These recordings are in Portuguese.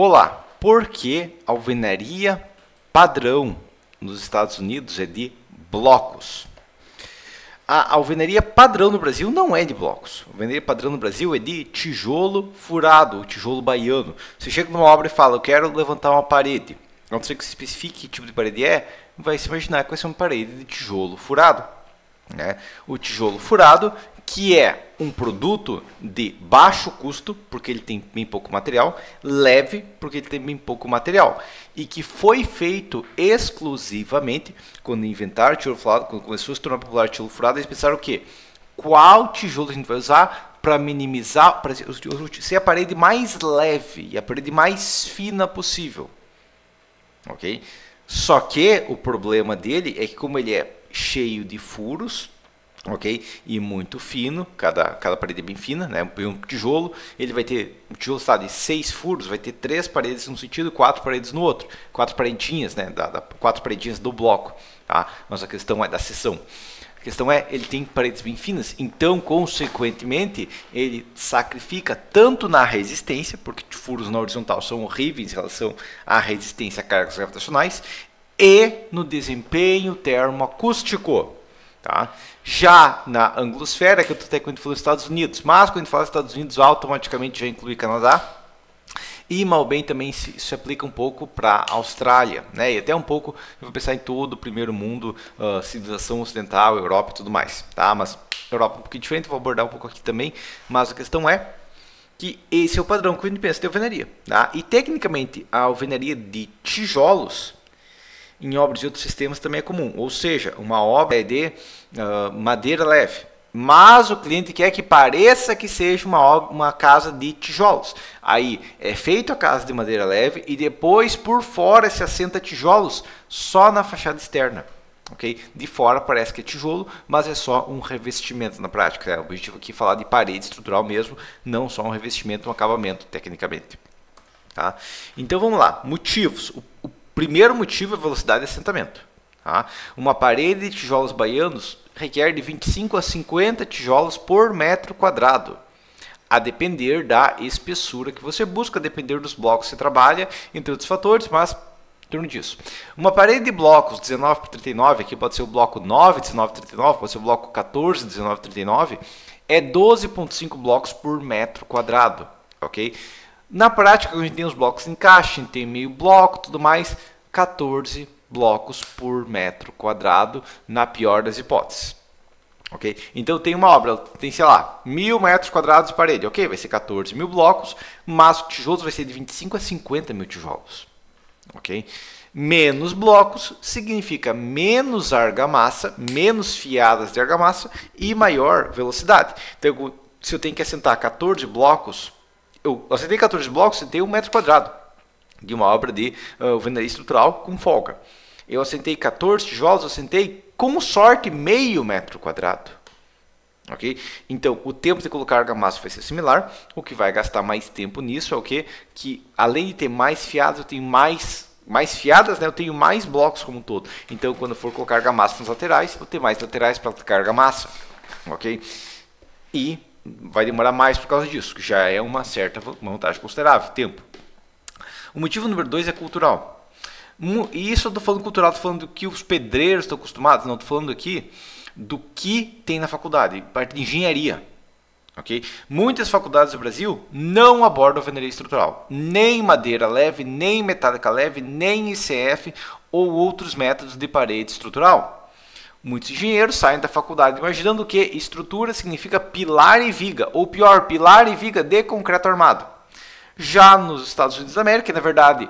Olá, por que a alvenaria padrão nos Estados Unidos é de blocos? A alvenaria padrão no Brasil não é de blocos. A alvenaria padrão no Brasil é de tijolo furado, tijolo baiano. Você chega numa obra e fala, eu quero levantar uma parede. A não ser que você especifique que tipo de parede é, vai se imaginar que vai ser uma parede de tijolo furado. Né? O tijolo furado, que é um produto de baixo custo, porque ele tem bem pouco material, leve, porque ele tem bem pouco material, e que foi feito exclusivamente, quando inventaram o tijolo furado, quando começou a se tornar popular o tijolo furado, eles pensaram o quê? Qual tijolo a gente vai usar para minimizar, para ser a parede mais leve e a parede mais fina possível. Ok? Só que o problema dele é que como ele é cheio de furos, ok? E muito fino, cada parede é bem fina, né? Um tijolo, ele vai ter, o tijolo está de 6 furos, vai ter 3 paredes num sentido, 4 paredes no outro, 4 paredinhas, né? 4 paredinhas do bloco, tá? Mas a questão é da seção. A questão é, ele tem paredes bem finas, então, consequentemente, ele sacrifica tanto na resistência, porque furos na horizontal são horríveis em relação à resistência a cargas gravitacionais, e no desempenho termoacústico. Tá? Já na anglosfera, que eu estou até quando falando Estados Unidos, mas quando a gente fala Estados Unidos, automaticamente já inclui Canadá. E mal bem também se aplica um pouco para a Austrália, né? E até um pouco, eu vou pensar em todo o primeiro mundo, civilização ocidental, Europa e tudo mais. Tá? Mas Europa é um pouquinho diferente, vou abordar um pouco aqui também. Mas a questão é que esse é o padrão que a gente pensa de alvenaria. Tá? E tecnicamente a alvenaria de tijolos em obras de outros sistemas também é comum, ou seja, uma obra é de madeira leve, mas o cliente quer que pareça que seja uma casa de tijolos. Aí é feito a casa de madeira leve e depois por fora se assenta tijolos só na fachada externa. Okay? De fora parece que é tijolo, mas é só um revestimento na prática. O objetivo aqui é falar de parede estrutural mesmo, não só um revestimento, um acabamento tecnicamente. Tá? Então vamos lá, motivos. O primeiro motivo é a velocidade de assentamento. Tá? Uma parede de tijolos baianos requer de 25 a 50 tijolos por metro quadrado, a depender da espessura que você busca, a depender dos blocos que você trabalha, entre outros fatores, mas em torno disso. Uma parede de blocos 19 por 39, aqui pode ser o bloco 9, 19 por 39, pode ser o bloco 14, 19 por 39, é 12,5 blocos por metro quadrado. Ok? Na prática, a gente tem os blocos de encaixe, a gente tem meio bloco, tudo mais, 14 blocos por metro quadrado, na pior das hipóteses. Okay? Então, tem uma obra, tem, sei lá, 1.000 metros quadrados de parede, ok, vai ser 14 mil blocos, mas o tijolos vai ser de 25 a 50 mil tijolos. Okay? Menos blocos significa menos argamassa, menos fiadas de argamassa e maior velocidade. Então, se eu tenho que assentar 14 blocos, eu assentei 14 blocos, assentei 1 metro quadrado de uma obra de alvenaria estrutural com folga. Eu assentei 14 tijolos, assentei com sorte meio metro quadrado. Okay? Então, o tempo de colocar argamassa vai ser similar. O que vai gastar mais tempo nisso é o quê? Que além de ter mais fiadas, eu tenho mais fiadas, né? Eu tenho mais blocos como um todo. Então, quando eu for colocar argamassa nas laterais, eu tenho mais laterais para colocar argamassa. Ok? E vai demorar mais por causa disso, que já é uma certa vantagem considerável, tempo. O motivo número 2 é cultural. E isso eu estou falando cultural, estou falando do que os pedreiros estão acostumados, não estou falando aqui do que tem na faculdade, parte de engenharia. Okay? Muitas faculdades do Brasil não abordam alvenaria estrutural, nem madeira leve, nem metálica leve, nem ICF ou outros métodos de parede estrutural. Muitos engenheiros saem da faculdade imaginando que estrutura significa pilar e viga, ou pior, pilar e viga de concreto armado. Já nos Estados Unidos da América, na verdade,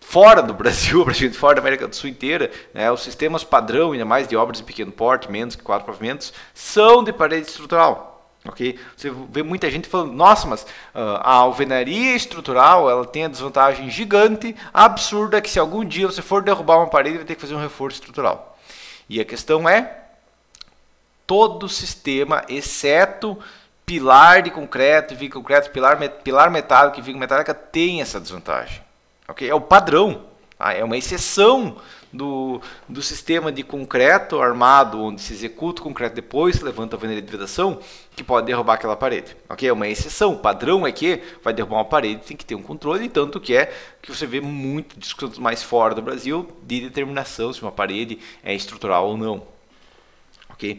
fora do Brasil, praticamente fora da América do Sul inteira, né, os sistemas padrão, ainda mais de obras de pequeno porte, menos que 4 pavimentos, são de parede estrutural. Okay? Você vê muita gente falando, nossa, mas a alvenaria estrutural ela tem a desvantagem gigante, absurda, que se algum dia você for derrubar uma parede, vai ter que fazer um reforço estrutural. E a questão é, todo sistema, exceto pilar de concreto, viga concreto, pilar metálico e viga metálica, tem essa desvantagem. Okay? É o padrão. Tá? É uma exceção do sistema de concreto armado, onde se executa o concreto depois, se levanta a alvenaria de vedação, que pode derrubar aquela parede. Okay? É uma exceção. O padrão é que vai derrubar uma parede, tem que ter um controle, tanto que você vê muito discussões mais fora do Brasil de determinação se uma parede é estrutural ou não. Okay?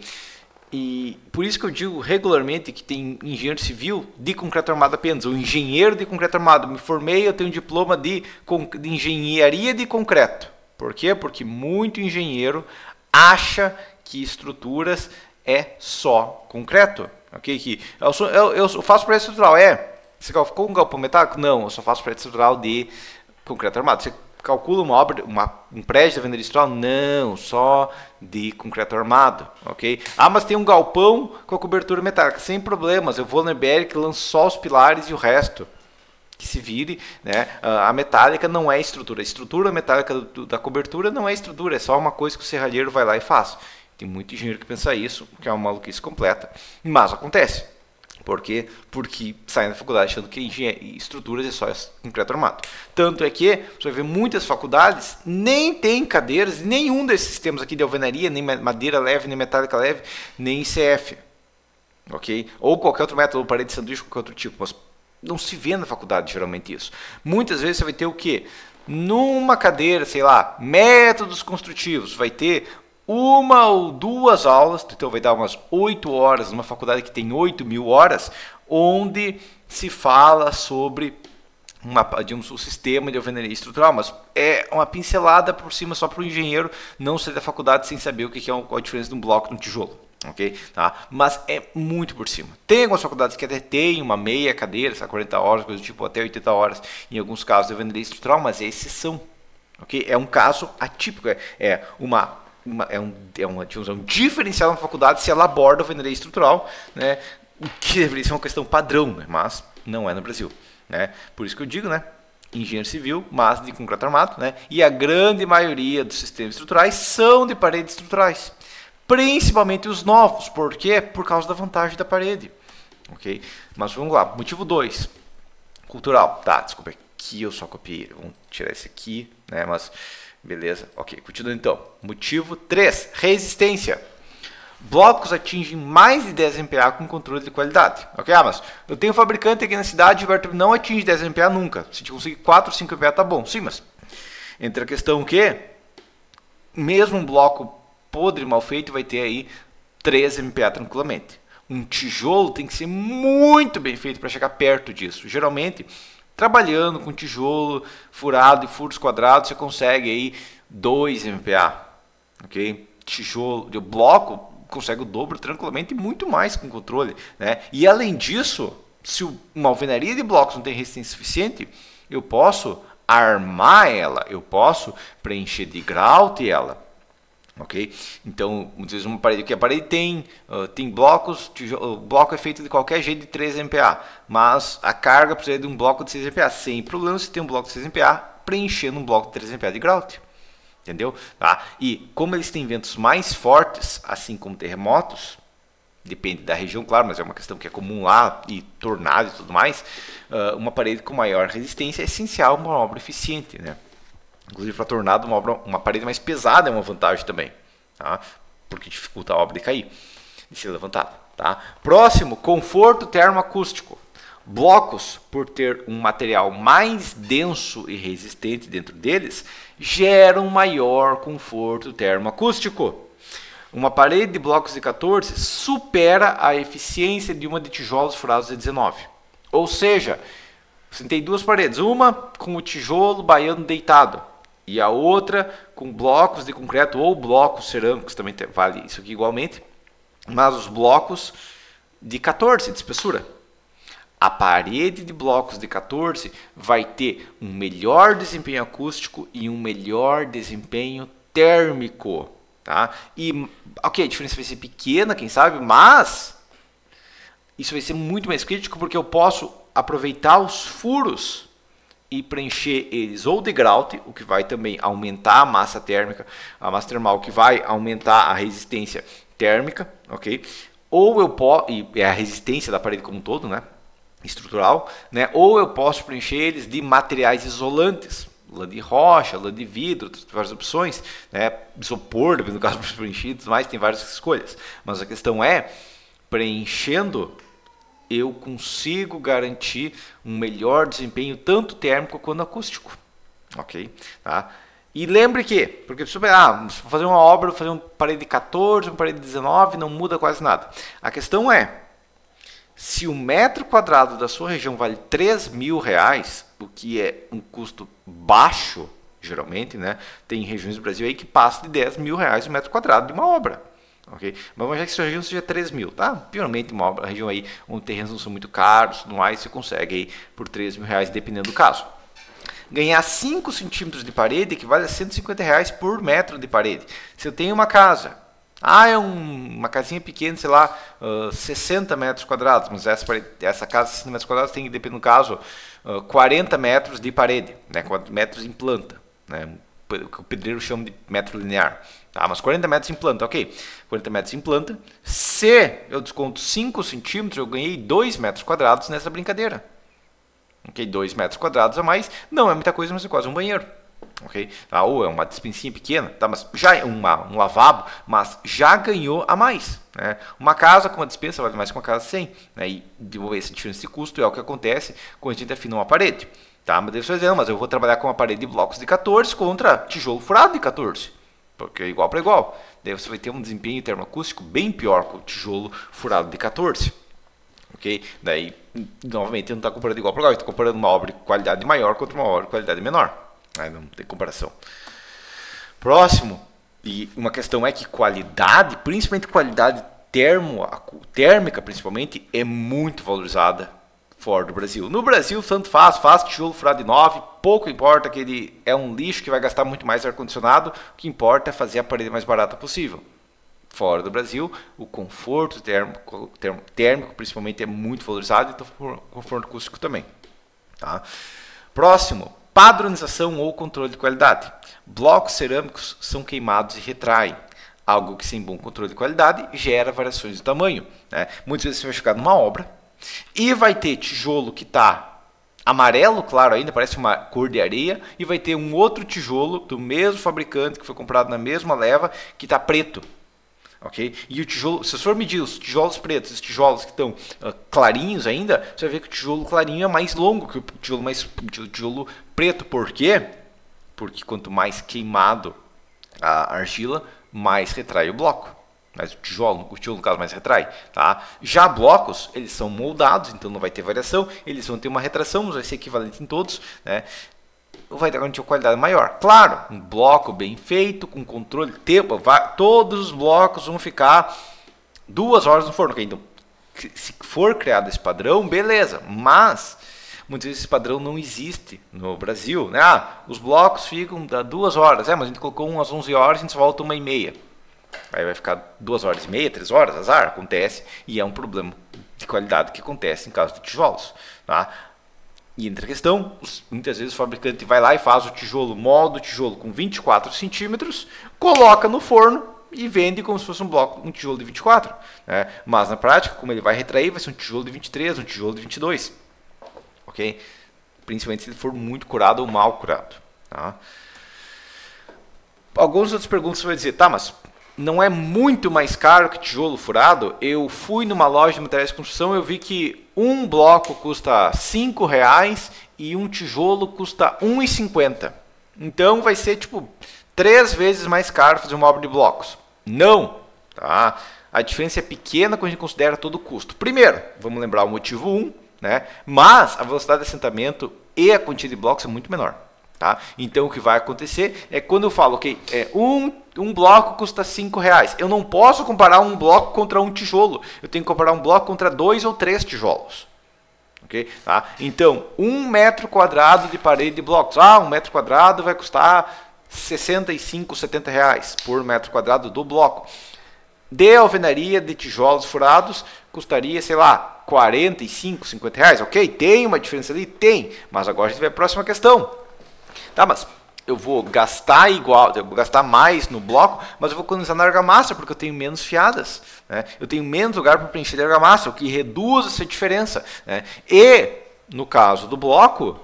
E por isso que eu digo regularmente que tem engenheiro civil de concreto armado apenas, ou engenheiro de concreto armado. Me formei, eu tenho um diploma de engenharia de concreto. Por quê? Porque muito engenheiro acha que estruturas é só concreto. Okay? Que eu faço parede estrutural. Você calculou um galpão metálico? Não, eu só faço parede estrutural de concreto armado. Você calcula uma obra, um prédio de alvenaria estrutural? Não, só de concreto armado. Okay? Mas tem um galpão com a cobertura metálica. Sem problemas, eu vou na Ibérica, lanço só os pilares e o resto que se vire, né? A metálica não é estrutura. A estrutura metálica da cobertura não é estrutura, é só uma coisa que o serralheiro vai lá e faz. Tem muito engenheiro que pensa isso, que é uma maluquice completa, mas acontece. Por quê? Porque saem da faculdade achando que estruturas é só concreto armado. Tanto é que você vai ver muitas faculdades nem tem cadeiras, nenhum desses sistemas aqui de alvenaria, nem madeira leve, nem metálica leve, nem ICF. Okay? Ou qualquer outro método, parede de sanduíche, qualquer outro tipo, mas não se vê na faculdade geralmente isso. Muitas vezes você vai ter o quê? Numa cadeira, sei lá, métodos construtivos, vai ter uma ou duas aulas, então vai dar umas 8 horas numa faculdade que tem 8.000 horas, onde se fala sobre um sistema de alvenaria estrutural, mas é uma pincelada por cima só para o engenheiro não sair da faculdade sem saber o que é a diferença de um bloco de um tijolo. Okay? Tá? Mas é muito por cima. Tem algumas faculdades que até tem uma meia cadeira, 40 horas, coisa do tipo, até 80 horas, em alguns casos de alvenaria estrutural, mas é exceção. Okay? É um caso atípico, é um diferencial na faculdade se ela aborda a alvenaria estrutural, né? Que deveria ser uma questão padrão, né? Mas não é no Brasil. Né? Por isso que eu digo, né? Engenheiro civil, mas de concreto armado, né? E a grande maioria dos sistemas estruturais são de paredes estruturais. Principalmente os novos. Por quê? Por causa da vantagem da parede. Ok? Mas vamos lá. Motivo 2. Cultural. Tá, desculpa. Aqui eu só copiei. Vamos tirar esse aqui, né? Mas, beleza. Ok, continuando então. Motivo 3. Resistência. Blocos atingem mais de 10 MPa com controle de qualidade. Ok? Mas eu tenho um fabricante aqui na cidade, Gilberto, não atinge 10 MPa nunca. Se conseguir 4 ou 5 MPa, tá bom. Sim, mas entre a questão que mesmo um bloco podre, mal feito, vai ter aí 3 MPa tranquilamente. Um tijolo tem que ser muito bem feito para chegar perto disso. Geralmente, trabalhando com tijolo furado e furos quadrados, você consegue aí 2 MPa. Ok? Tijolo de bloco consegue o dobro tranquilamente e muito mais com controle. Né? E além disso, se uma alvenaria de blocos não tem resistência suficiente, eu posso armar ela, eu posso preencher de grout ela. Ok? Então, muitas vezes uma parede, que a parede tem blocos, o bloco é feito de qualquer jeito de 3 MPa, mas a carga precisa de um bloco de 6 MPa. Sem problema, se tem um bloco de 6 MPa, preenchendo um bloco de 3 MPa de grout. Entendeu? Tá? E como eles têm ventos mais fortes, assim como terremotos, depende da região, claro, mas é uma questão que é comum lá, e tornado e tudo mais, uma parede com maior resistência é essencial para uma obra eficiente, né? Inclusive, para tornado, uma parede mais pesada é uma vantagem também, tá? Porque dificulta a obra de cair, de ser levantada. Tá? Próximo, conforto termoacústico. Blocos, por ter um material mais denso e resistente dentro deles, geram maior conforto termoacústico. Uma parede de blocos de 14 supera a eficiência de uma de tijolos furados de 19. Ou seja, você tem duas paredes, uma com o tijolo baiano deitado e a outra com blocos de concreto ou blocos cerâmicos, também vale isso aqui igualmente, mas os blocos de 14 de espessura. A parede de blocos de 14 vai ter um melhor desempenho acústico e um melhor desempenho térmico. Tá? E, ok, a diferença vai ser pequena, quem sabe, mas isso vai ser muito mais crítico porque eu posso aproveitar os furos e preencher eles ou de grout, o que vai também aumentar a massa térmica, a massa termal, que vai aumentar a resistência térmica, ok? Ou eu posso, e a resistência da parede como um todo, né? Estrutural, né? Ou eu posso preencher eles de materiais isolantes, lã de rocha, lã de vidro, várias opções, né? Isopor, no caso dos preenchidos, mas tem várias escolhas. Mas a questão é, preenchendo, eu consigo garantir um melhor desempenho tanto térmico quanto acústico, ok? Tá? E lembre que, porque se for fazer uma obra, fazer uma parede de 14, uma parede de 19, não muda quase nada. A questão é, se o metro quadrado da sua região vale R$3.000, o que é um custo baixo, geralmente, né? Tem regiões do Brasil aí que passa de R$10.000 o metro quadrado de uma obra. Okay? Mas vamos já que sua região seja 3.000, tá? Piormente, uma região aí onde terrenos não são muito caros, tudo mais, você consegue aí por R$3.000, dependendo do caso. Ganhar 5 centímetros de parede equivale a R$150 por metro de parede. Se eu tenho uma casa, uma casinha pequena, sei lá, 60 metros quadrados, mas essa casa de 60 metros quadrados tem, dependendo do caso, 40 metros de parede, né? 4 metros em planta, né? O que o pedreiro chama de metro linear. Tá, mas 40 metros em planta, ok. 40 metros em planta. Se eu desconto 5 centímetros, eu ganhei 2 metros quadrados nessa brincadeira. Ok, 2 metros quadrados a mais. Não é muita coisa, mas é quase um banheiro. Ok, tá, ou é uma despensinha pequena, tá, mas já é um lavabo, mas já ganhou a mais. Né? Uma casa com uma despensa vale mais que uma casa sem. Né? E devolver essa diferença de custo é o que acontece quando a gente afina uma parede. Tá, mas deve ser, mas eu vou trabalhar com uma parede de blocos de 14 contra tijolo furado de 14. Porque é igual para igual. Daí você vai ter um desempenho termoacústico bem pior com o tijolo furado de 14. Ok? Daí, novamente, eu não estou comparando igual para igual. Estou comparando uma obra de qualidade maior contra uma obra de qualidade menor. Aí não tem comparação. Próximo. E uma questão é que qualidade, principalmente qualidade térmica, principalmente, é muito valorizada fora do Brasil. No Brasil, tanto faz tijolo furado de 9, pouco importa que ele é um lixo que vai gastar muito mais ar-condicionado, o que importa é fazer a parede mais barata possível. Fora do Brasil, o conforto térmico principalmente é muito valorizado, então o conforto acústico também. Tá? Próximo, padronização ou controle de qualidade. Blocos cerâmicos são queimados e retraem. Algo que sem bom controle de qualidade gera variações de tamanho. Né? Muitas vezes você vai chegar numa obra e vai ter tijolo que está amarelo, claro ainda, parece uma cor de areia, e vai ter um outro tijolo do mesmo fabricante, que foi comprado na mesma leva, que está preto. Okay? E o tijolo, se você for medir os tijolos pretos, os tijolos que estão clarinhos ainda, você vai ver que o tijolo clarinho é mais longo que o tijolo preto. Por quê? Porque quanto mais queimado a argila, mais retrai o bloco. Mas o tijolo no caso mais retrai, tá? Já blocos, eles são moldados, então não vai ter variação, eles vão ter uma retração, mas vai ser equivalente em todos, né? Vai dar uma qualidade maior. Claro, um bloco bem feito, com controle de tempo, todos os blocos vão ficar 2 horas no forno. Okay? Então, se for criado esse padrão, beleza, mas muitas vezes esse padrão não existe no Brasil, né? Os blocos ficam 2 horas, mas a gente colocou umas 11 horas, a gente só volta 1h30. Aí vai ficar 2h30, 3 horas, azar, acontece, e é um problema de qualidade que acontece em caso de tijolos. Tá? E entra a questão, muitas vezes o fabricante vai lá e faz o tijolo, molda o tijolo com 24 centímetros, coloca no forno e vende como se fosse um tijolo de 24. Né? Mas na prática, como ele vai retrair, vai ser um tijolo de 23, um tijolo de 22. Ok? Principalmente se ele for muito curado ou mal curado. Tá? Algumas outras perguntas você vai dizer, tá, mas não é muito mais caro que tijolo furado? Eu fui numa loja de materiais de construção e eu vi que um bloco custa R$5 e um tijolo custa R$1,50. Então vai ser tipo 3 vezes mais caro fazer uma obra de blocos. Não! Tá? A diferença é pequena quando a gente considera todo o custo. Primeiro, vamos lembrar o motivo 1, né? Mas a velocidade de assentamento e a quantidade de blocos é muito menor. Tá? Então o que vai acontecer é quando eu falo que um bloco custa R$5, eu não posso comparar um bloco contra um tijolo, eu tenho que comparar um bloco contra 2 ou 3 tijolos. Okay? Tá? Então, 1 metro quadrado de parede de blocos, 1 metro quadrado vai custar R$65, R$70 por metro quadrado do bloco. De alvenaria de tijolos furados custaria, sei lá, R$45, R$50. Ok, tem uma diferença ali? Tem, mas agora a gente vai para a próxima questão. Tá, mas eu vou gastar eu vou gastar mais no bloco, mas eu vou economizar na argamassa, porque eu tenho menos fiadas. Né? Eu tenho menos lugar para preencher de argamassa, o que reduz essa diferença. Né? E, no caso do bloco,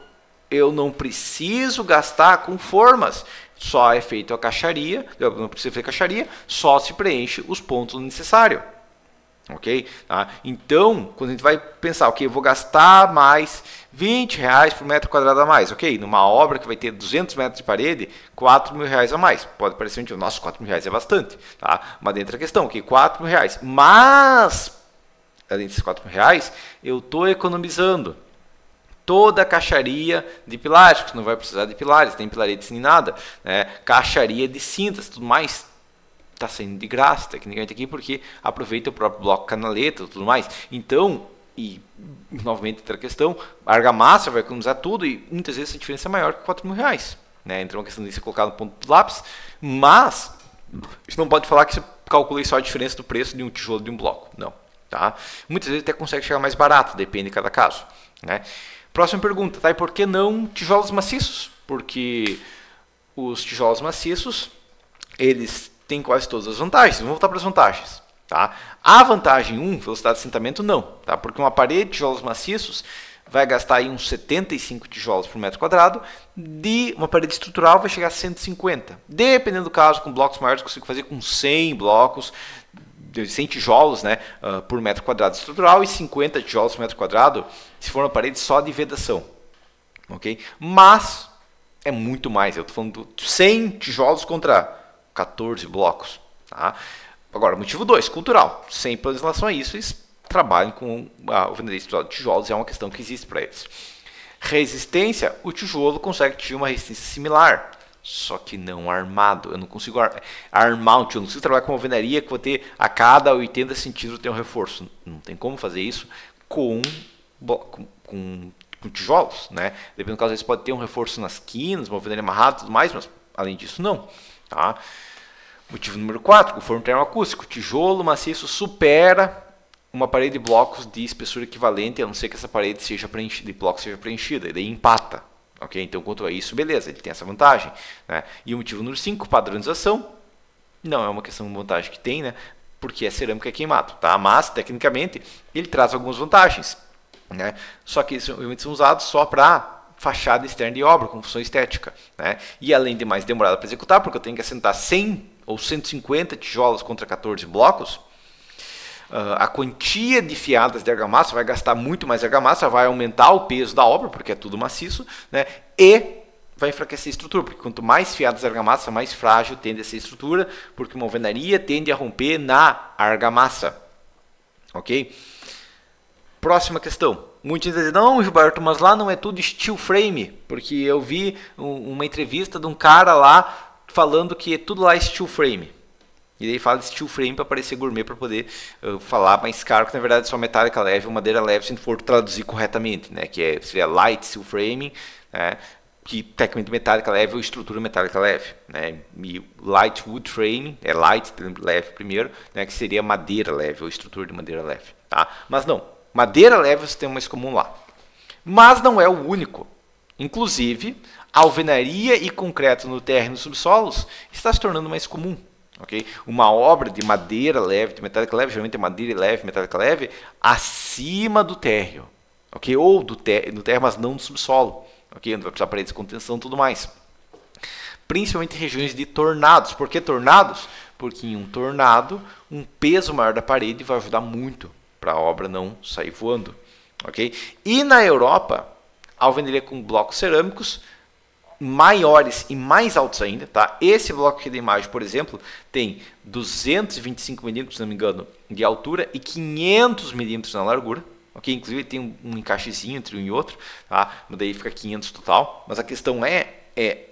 eu não preciso gastar com formas. Só é feito a caixaria, eu não preciso fazer caixaria, só se preenche os pontos necessários. Ok? Tá? Então, quando a gente vai pensar, ok, eu vou gastar mais R$20 por metro quadrado a mais, ok? Numa obra que vai ter 200 metros de parede, R$4.000 a mais. Pode parecer, nossa, R$4.000 é bastante, tá? Mas dentro da questão, ok, R$4.000. Mas, além desses R$4.000, eu estou economizando toda a caixaria de pilares, porque não vai precisar de pilares, nem pilaretes nem nada, né? Caixaria de cintas, tudo mais está saindo de graça tecnicamente aqui, porque aproveita o próprio bloco canaleta e tudo mais. Então, e novamente outra questão, a argamassa vai economizar tudo e muitas vezes a diferença é maior que R$4.000, né? Então é uma questão de você colocar no ponto do lápis, mas a gente não pode falar que você calcule só a diferença do preço de um tijolo de um bloco, não, tá? Muitas vezes até consegue chegar mais barato, depende de cada caso, né? Próxima pergunta, tá? E por que não tijolos maciços? Porque os tijolos maciços, eles têm quase todas as vantagens. Vamos voltar para as vantagens, tá? A vantagem 1, velocidade de assentamento, não, tá? Porque uma parede de tijolos maciços vai gastar aí uns 75 tijolos por metro quadrado, de uma parede estrutural vai chegar a 150. Dependendo do caso, com blocos maiores, eu consigo fazer com 100 blocos, 100 tijolos, né, por metro quadrado estrutural e 50 tijolos por metro quadrado se for uma parede só de vedação, ok? Mas é muito mais, eu estou falando de 100 tijolos contra 14 blocos, tá? Agora, motivo 2, cultural. Sempre em relação a isso, eles trabalham com a alvenaria estrutural de tijolos, é uma questão que existe para eles. Resistência, o tijolo consegue atingir uma resistência similar, só que não armado. Eu não consigo armar um tijolo, não consigo trabalhar com uma alvenaria que vou ter a cada 80 centímetros ter um reforço. Não tem como fazer isso com tijolos, né? Dependendo do caso, você pode ter um reforço nas quinas, uma alvenaria amarrada e tudo mais, mas além disso, não. Tá? Motivo número 4, conforme termoacústico. Tijolo maciço supera uma parede de blocos de espessura equivalente, a não ser que essa parede seja preenchida, de blocos seja preenchida, e daí empata. Okay? Então, quanto a isso, beleza, ele tem essa vantagem. Né? E o motivo número 5, padronização. Não é uma questão de vantagem que tem, né? Porque a cerâmica é queimado. Tá? Mas, tecnicamente, ele traz algumas vantagens. Né? Só que eles são usados só para fachada externa de obra, com função estética. Né? E além de mais demorada para executar, porque eu tenho que assentar 100 ou 150 tijolos contra 14 blocos, a quantia de fiadas de argamassa vai gastar muito mais argamassa, vai aumentar o peso da obra, porque é tudo maciço, né? E vai enfraquecer a estrutura, porque quanto mais fiadas de argamassa, mais frágil tende a ser a estrutura, porque uma alvenaria tende a romper na argamassa. Ok? Próxima questão. Muitos dizem, não, Gilberto, mas lá não é tudo steel frame, porque eu vi uma entrevista de um cara lá falando que tudo lá é steel frame. E daí fala de steel frame para parecer gourmet, para poder falar mais caro, que na verdade é só metálica leve ou madeira leve, se a gente for traduzir corretamente, né? Que seria light steel frame, né? Que tecnicamente metálica leve ou estrutura metálica leve, né? E light wood frame, é light, leve primeiro, né? Que seria madeira leve ou estrutura de madeira leve. Tá? Mas não, madeira leve é o sistema mais comum lá. Mas não é o único. Inclusive, a alvenaria e concreto no terra e nos subsolos está se tornando mais comum. Okay? Uma obra de madeira leve, de metálica leve, geralmente é madeira leve, metálica leve, acima do térreo. Okay? Ou do térreo, mas não do subsolo. Okay? Onde vai precisar de paredes de contenção e tudo mais. Principalmente em regiões de tornados. Por que tornados? Porque em um tornado, um peso maior da parede vai ajudar muito para a obra não sair voando. Okay? E na Europa, a alvenaria com blocos cerâmicos maiores e mais altos ainda, tá? Esse bloco aqui da imagem, por exemplo, tem 225 milímetros, se não me engano, de altura e 500 milímetros na largura, ok? Inclusive tem um encaixezinho entre um e outro, tá? Mas daí fica 500 total. Mas a questão é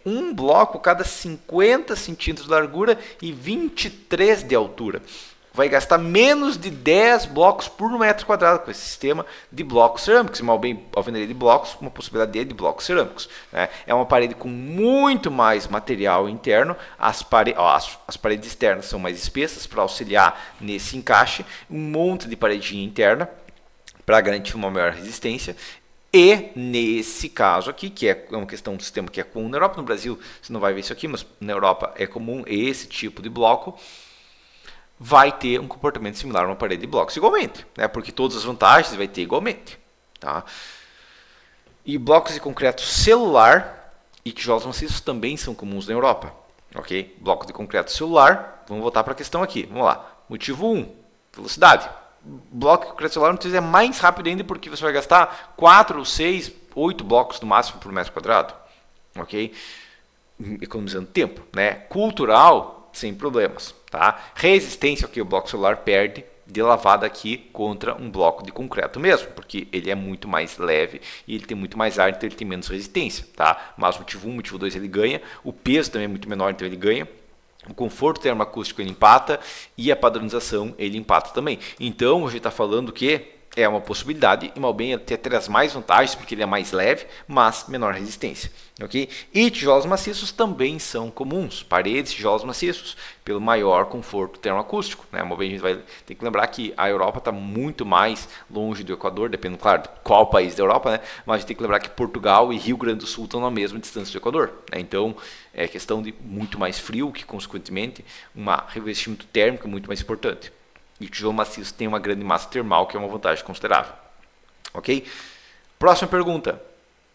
um bloco cada 50 centímetros de largura e 23 de altura. Vai gastar menos de 10 blocos por metro quadrado com esse sistema de blocos cerâmicos. Uma alvenaria de blocos, uma possibilidade de blocos cerâmicos. Né? É uma parede com muito mais material interno. As paredes externas são mais espessas para auxiliar nesse encaixe. Um monte de paredinha interna para garantir uma maior resistência. E nesse caso aqui, que é uma questão do sistema que é comum na Europa, no Brasil você não vai ver isso aqui, mas na Europa é comum esse tipo de bloco, vai ter um comportamento similar a uma parede de blocos igualmente, né? Porque todas as vantagens vai ter igualmente. Tá? E blocos de concreto celular e tijolos maciços também são comuns na Europa. Ok? Bloco de concreto celular, vamos voltar para a questão aqui. Vamos lá. Motivo 1, velocidade. Bloco de concreto celular é mais rápido ainda porque você vai gastar 4, 6, 8 blocos no máximo por metro quadrado. Ok? Economizando tempo, né? Cultural, sem problemas, tá? Resistência, que o bloco celular perde de lavada aqui contra um bloco de concreto mesmo, porque ele é muito mais leve e ele tem muito mais ar, então ele tem menos resistência, tá? Mas o motivo 1, motivo 2 ele ganha, o peso também é muito menor, então ele ganha. O conforto termoacústico ele empata e a padronização ele empata também. Então a gente está falando que é uma possibilidade e Malbem até traz mais vantagens porque ele é mais leve, mas menor resistência. Okay? E tijolos maciços também são comuns, paredes, tijolos maciços, pelo maior conforto termoacústico. Né? Malbem a gente vai ter que lembrar que a Europa está muito mais longe do Equador, dependendo, claro, de qual país da Europa, né? Mas a gente tem que lembrar que Portugal e Rio Grande do Sul estão na mesma distância do Equador. Né? Então é questão de muito mais frio, que consequentemente um revestimento térmico é muito mais importante. E o tijolo maciço tem uma grande massa termal, que é uma vantagem considerável. Ok? Próxima pergunta.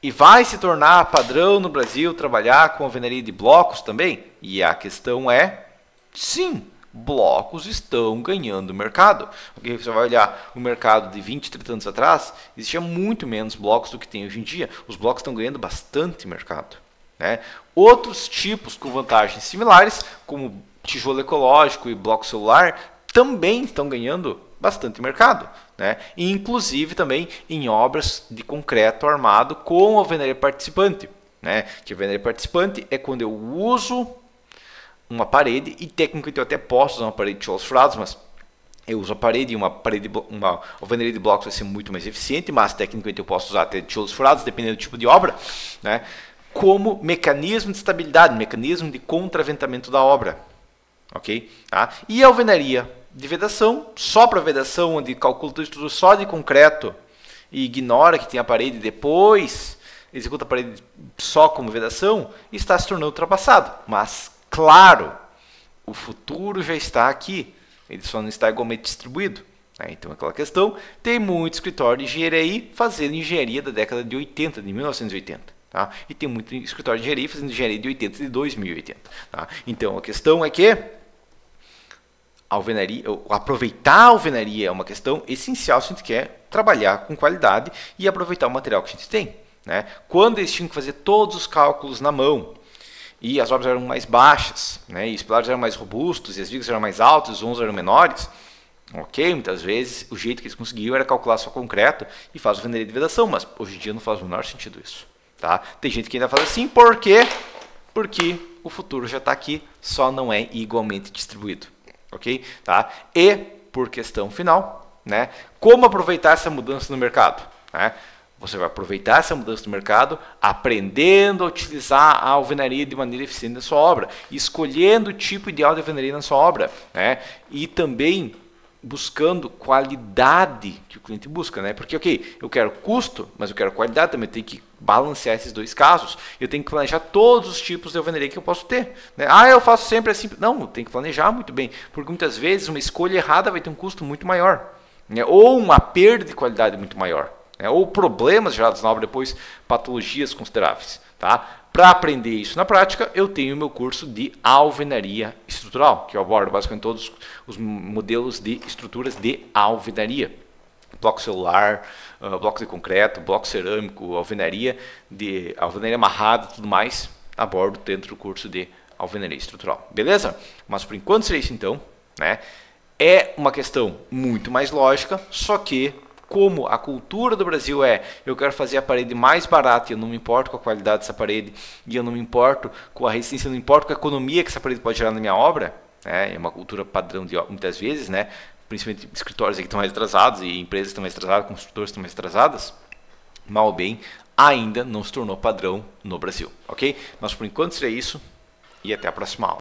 E vai se tornar padrão no Brasil trabalhar com alvenaria de blocos também? E a questão é, sim, blocos estão ganhando mercado. Okay? Você vai olhar o mercado de 20, 30 anos atrás, existia muito menos blocos do que tem hoje em dia. Os blocos estão ganhando bastante mercado. Né? Outros tipos com vantagens similares, como tijolo ecológico e bloco celular, também estão ganhando bastante mercado, né? E inclusive também em obras de concreto armado com alvenaria participante, né? Que a alvenaria participante é quando eu uso uma parede, e tecnicamente eu até posso usar uma parede de tijolos furados, mas eu uso a parede e uma alvenaria de blocos vai ser muito mais eficiente, mas tecnicamente eu posso usar até tijolos furados, dependendo do tipo de obra, né? Como mecanismo de estabilidade, mecanismo de contraventamento da obra. Ok? Tá? E a alvenaria de vedação, só para vedação, onde calcula tudo estrutura só de concreto e ignora que tem a parede, depois executa a parede só como vedação, está se tornando ultrapassado. Mas, claro, o futuro já está aqui, ele só não está igualmente distribuído. Né? Então, aquela questão, tem muito escritório de engenharia aí fazendo engenharia da década de 80, de 1980. Tá? E tem muito escritório de engenharia fazendo engenharia de 80, de 2080. Tá? Então, a questão é que aproveitar a alvenaria é uma questão essencial se a gente quer trabalhar com qualidade e aproveitar o material que a gente tem. Né? Quando eles tinham que fazer todos os cálculos na mão e as obras eram mais baixas, né? E os pilares eram mais robustos e as vigas eram mais altas, os vãos eram menores, ok, muitas vezes o jeito que eles conseguiam era calcular só concreto e fazer alvenaria de vedação, mas hoje em dia não faz o menor sentido isso. Tá? Tem gente que ainda faz assim, por quê? Porque o futuro já está aqui, só não é igualmente distribuído. Ok? Tá? E, por questão final, né? Como aproveitar essa mudança no mercado? Né? Você vai aproveitar essa mudança no mercado aprendendo a utilizar a alvenaria de maneira eficiente na sua obra, escolhendo o tipo ideal de alvenaria na sua obra, né? E também buscando qualidade que o cliente busca, né? Porque, ok, eu quero custo, mas eu quero qualidade também, eu tenho que balancear esses dois casos. Eu tenho que planejar todos os tipos de alvenaria que eu posso ter. Né? Ah, eu faço sempre assim. Não, tem que planejar muito bem, porque muitas vezes uma escolha errada vai ter um custo muito maior, né? Ou uma perda de qualidade muito maior, né? Ou problemas gerados na obra depois, patologias consideráveis. Tá? Para aprender isso na prática, eu tenho o meu curso de alvenaria estrutural, que eu abordo basicamente todos os modelos de estruturas de alvenaria. Bloco celular, bloco de concreto, bloco cerâmico, alvenaria amarrada e tudo mais, abordo dentro do curso de alvenaria estrutural. Beleza? Mas por enquanto seria isso então. Né? É uma questão muito mais lógica, só que como a cultura do Brasil eu quero fazer a parede mais barata e eu não me importo com a qualidade dessa parede e eu não me importo com a resistência, eu não me importo com a economia que essa parede pode gerar na minha obra, né? É uma cultura padrão de muitas vezes, né? Principalmente escritórios que estão mais atrasados e empresas que estão mais atrasadas, construtores que estão mais atrasadas, Malbem ainda não se tornou padrão no Brasil, ok? Mas por enquanto seria isso e até a próxima aula.